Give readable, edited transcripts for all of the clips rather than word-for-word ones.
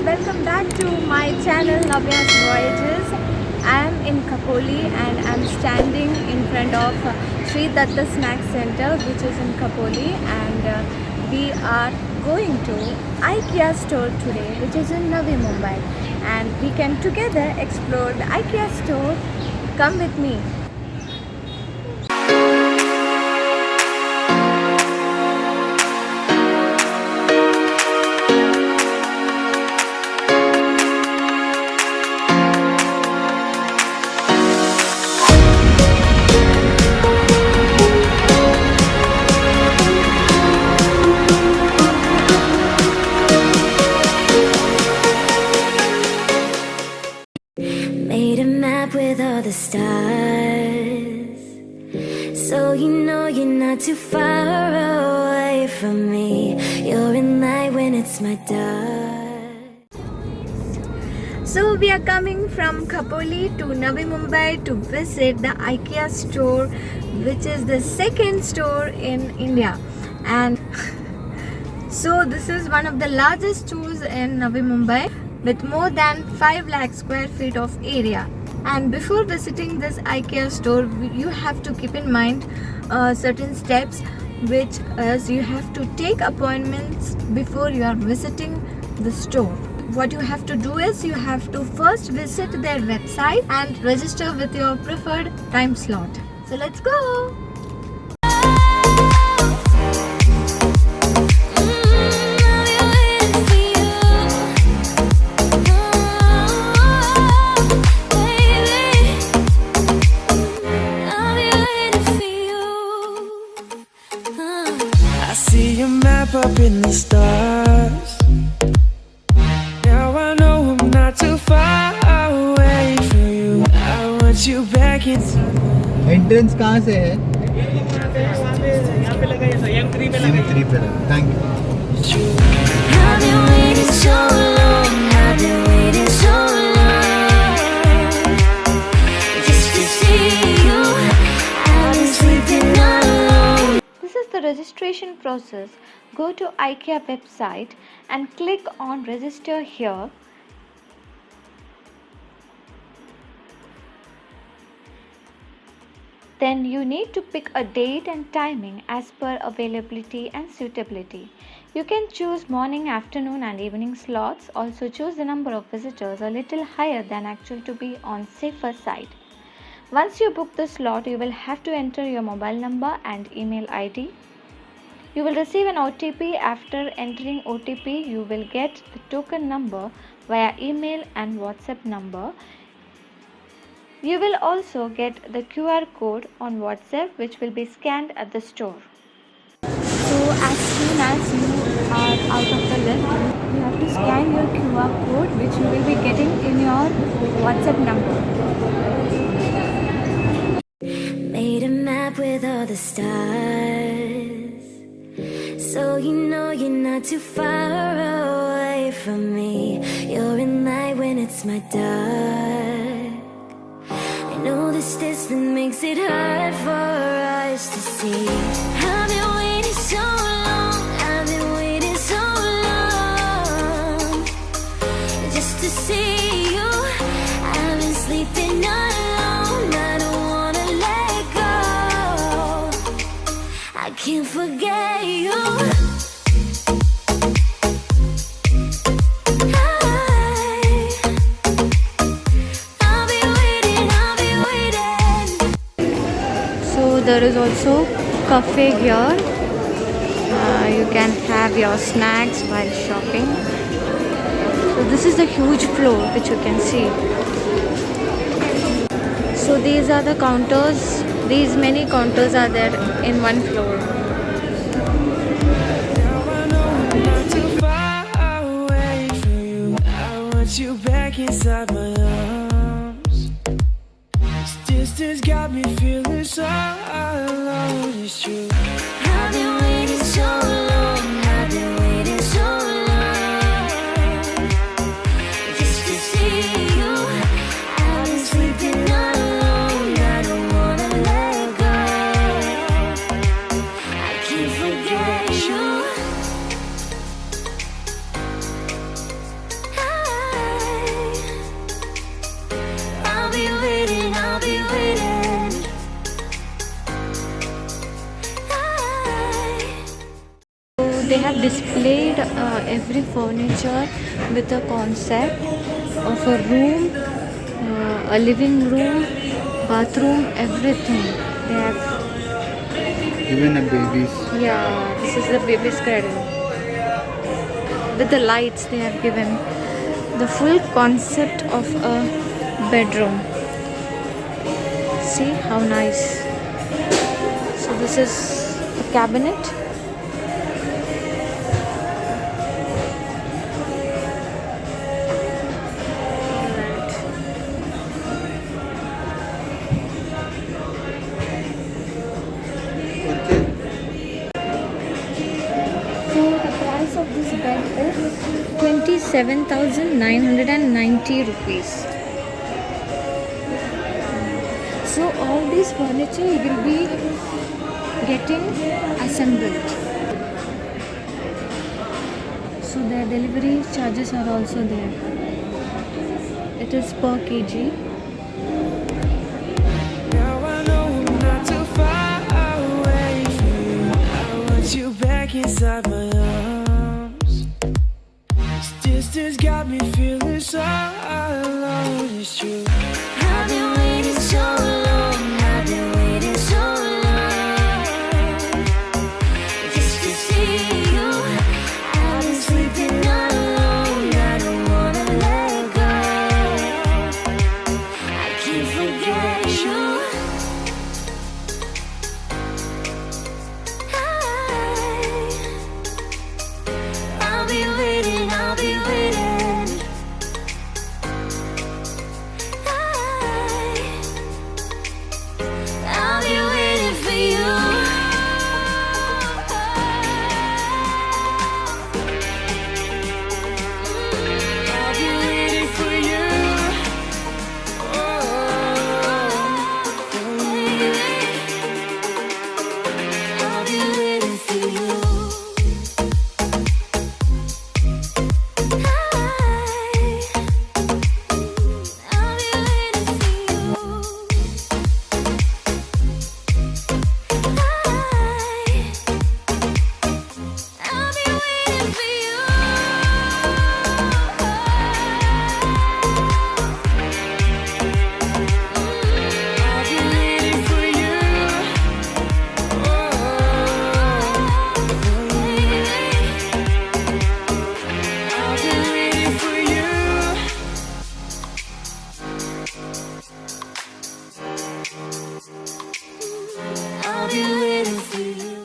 welcome back to my channel Navi's Voyages. I am in Khopoli and I am standing in front of Sri Datta Snack Center, which is in Khopoli, and we are going to IKEA store today, which is in Navi Mumbai, and we can together explore the IKEA store. Come with me. Made a map with all the stars, so you know you're not too far away from me. You're in light when it's my dark. So we are coming from Khopoli to Navi Mumbai to visit the IKEA store, which is the second store in India, and so this is one of the largest stores in Navi Mumbai with more than 5 lakh square feet of area. And before visiting this IKEA store, you have to keep in mind certain steps, which is you have to take appointments before you are visiting the store. What you have to do is you have to first visit their website and register with your preferred time slot. So let's go! Up in the stars. Now I know I'm not too far away from you. I want you back inside. Entrance कहाँ से है? M3 पे लगा। Thank you. I've been waiting so long, I've been waiting so long, just to see you. I've been sleeping alone. This is the registration process. Go to IKEA website and click on register here. Then you need to pick a date and timing as per availability and suitability. You can choose morning, afternoon and evening slots. Also choose the number of visitors a little higher than actual to be on safer side. Once you book the slot, you will have to enter your mobile number and email ID. You will receive an OTP. After entering OTP, you will get the token number via email and WhatsApp number. You will also get the QR code on WhatsApp, which will be scanned at the store. So as soon as you are out of the lift, you have to scan your QR code, which you will be getting in your WhatsApp number. Made a map with all the stars, so you know you're not too far away from me. You're in light when it's my dark. I know this distance makes it hard for us to see. I've been waiting so long, I've been waiting so long, just to see you. I've been sleeping alone, I don't wanna let go. I can't forget you. There is also cafe here. You can have your snacks while shopping. So this is the huge floor which you can see. So these are the counters. These many counters are there in one floor. Now I know I'm not too far away from you. I want you back inside my arms. This distance got me feeling so alone. It's true. I've been waiting so long, I've been waiting so long, just to see you. I've been sleeping alone, I don't wanna let go. I can't forget you. they have displayed every furniture with a concept of a room, a living room, bathroom, everything. They have, Even a baby's. yeah, this is the baby's cradle. With the lights, they have given the full concept of a bedroom. See how nice. So this is a cabinet. So the price of this bed is 27,990 rupees. So all this furniture will be getting assembled. So the delivery charges are also there. It is per kg. Now I know I'm not too far away from you. I want you back inside my arms. This distance got me feeling so alone. It's true. I've been waiting so long. I've been waiting so long just to see you. I've been sleeping alone. I don't wanna let go. I can't forget you. I'll be waiting, I'll be waiting. I'll be waiting for you. I'll be waiting for you. I'll be waiting for you. I'll be waiting for you. I'll be waiting for you. I'll be waiting for you. I'll be waiting for you. I'll be waiting for you.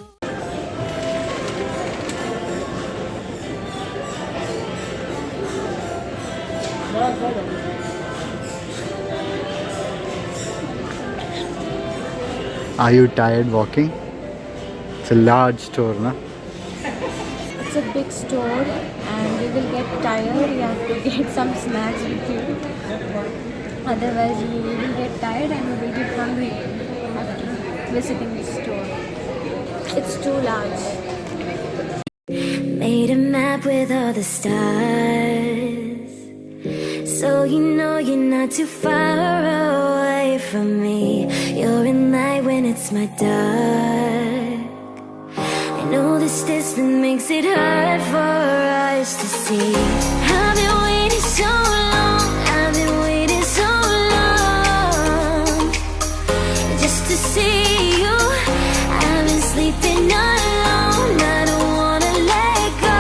Are you tired walking? It's a large store, na? It's a big store and you will get tired. You have to get some snacks with you. Otherwise you will get tired and you will get hungry after visiting the store. It's too large. Made a map with all the stars, so you know you're not too far away from me. You're in light when it's my dark. I know this distance makes it hard for us to see. I've been waiting so long, I've been waiting so long just to see you. I've been sleeping alone. I don't wanna let go.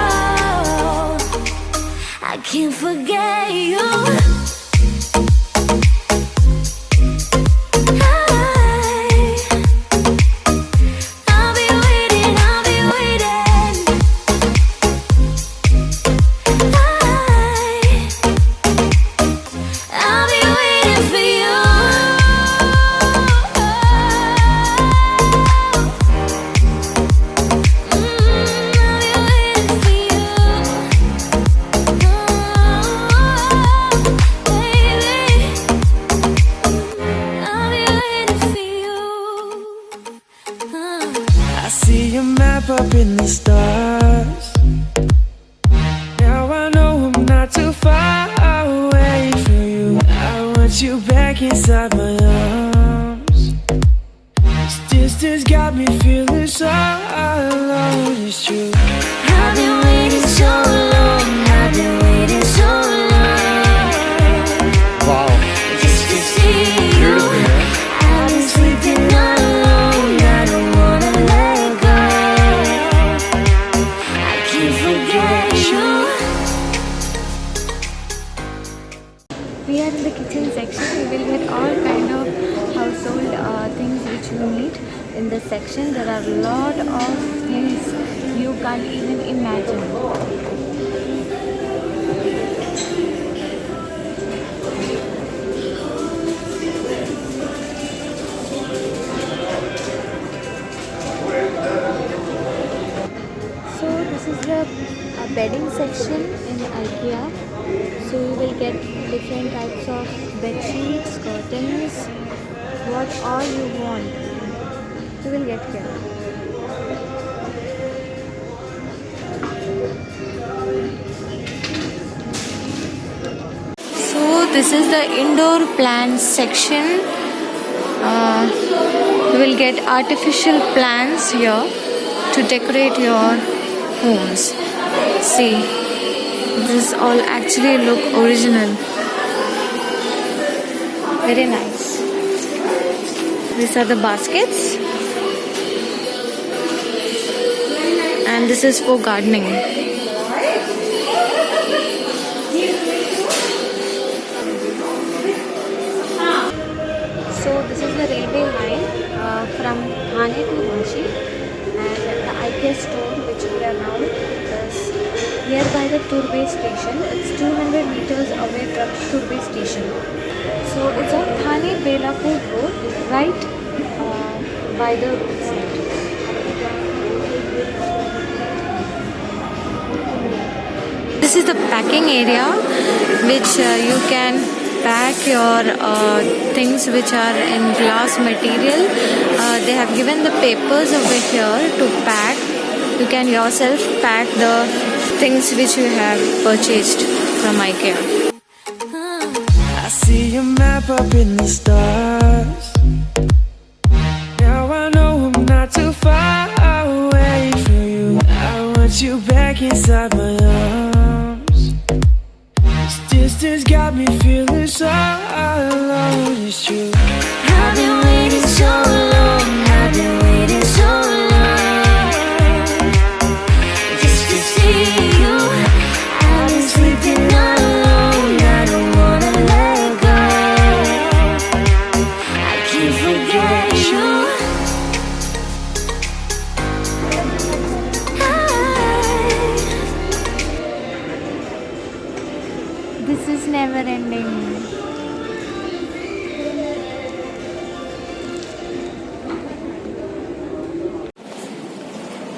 I can't forget you. I'll be waiting, I'll be waiting. I'll be waiting for you. I'll be waiting for you. Baby, I'll be waiting for you. I see a map up in the stars. Now I know I'm not too far away from you. I want you back inside my arms. This distance got me feeling so alone. It's true. we are in the kitchen section. You will get all kind of household things which you need in this section. There are a lot of things you can't even imagine. So this is the bedding section in IKEA. So you will get different types of bed sheets, curtains, what all you want. You will get here. So this is the indoor plants section. You will get artificial plants here to decorate your homes. See, this all actually look original. Very nice. These are the baskets, and this is for gardening. So this is the railway line from Thane to Ranchi, and the IKEA store which we are now is nearby the Turbe station. It's 200 meters away from Turbe station. So it's on Thane Belapur road, right by the roadside. This is the packing area which you can pack your things which are in glass material. They have given the papers over here to pack. You can yourself pack the things which you have purchased from IKEA. I see a map up in the stars. Now I know I'm not too far away from you. I want you back inside my arms. This distance got me feeling so alone. It's true. I've been waiting so long. I've been waiting so long just to see you. I've been sleeping alone. I don't wanna let go. I can't forget you. This is never ending.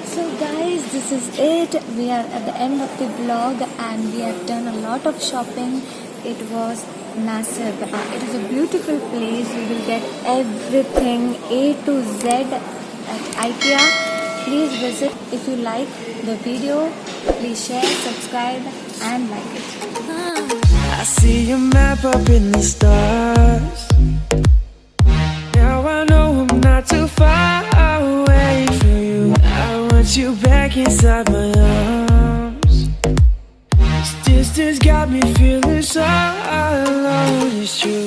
So guys, this is it. We are at the end of the vlog and we have done a lot of shopping. It was massive. It is a beautiful place. You will get everything A to Z at IKEA. Please visit. If you like the video, please share, subscribe and like it. I see a map up in the stars. Now I know I'm not too far away from you. I want you back inside my arms. This distance got me feeling so alone. It's true.